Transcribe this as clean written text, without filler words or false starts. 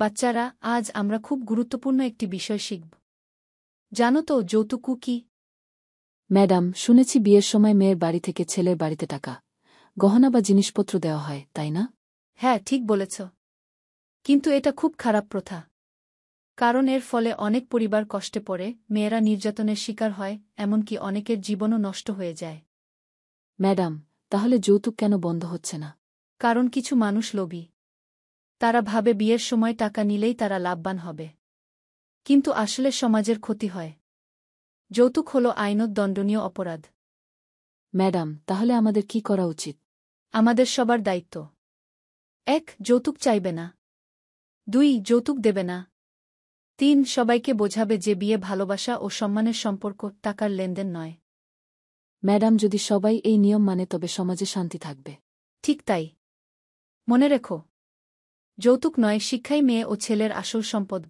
বাচ্চারা, আজ আমরা খুব গুরুত্বপূর্ণ একটি বিষয় শিখব। জানো তো যৌতুক কি? ম্যাডাম, শুনেছি বিয়ের সময় মেয়ের বাড়ি থেকে ছেলের বাড়িতে টাকা, গহনা বা জিনিসপত্র দেওয়া হয়, তাই না? হ্যাঁ, ঠিক বলেছ। কিন্তু এটা খুব খারাপ প্রথা। কারণ এর ফলে অনেক পরিবার কষ্টে পড়ে, মেয়েরা নির্যাতনের শিকার হয়, এমনকি অনেকের জীবনও নষ্ট হয়ে যায়। ম্যাডাম, তাহলে যৌতুক কেন বন্ধ হচ্ছে না? কারণ কিছু মানুষ লোভী। তারা ভাবে বিয়ের সময় টাকা নিলেই তারা লাভবান হবে। কিন্তু আসলে সমাজের ক্ষতি হয়। যৌতুক হল আইনত দণ্ডনীয় অপরাধ। ম্যাডাম, তাহলে আমাদের কি করা উচিত? আমাদের সবার দায়িত্ব। ১. যৌতুক চাইবে না। ২. যৌতুক দেবে না। ৩. সবাইকে বোঝাবে যে বিয়ে ভালোবাসা ও সম্মানের সম্পর্ক, টাকার লেনদেন নয়। ম্যাডাম, যদি সবাই এই নিয়ম মানে তবে সমাজে শান্তি থাকবে। ঠিক তাই। মনে রেখো, যৌতুক নয়, শিক্ষাই মেয়ে ও ছেলের আসল সম্পদ।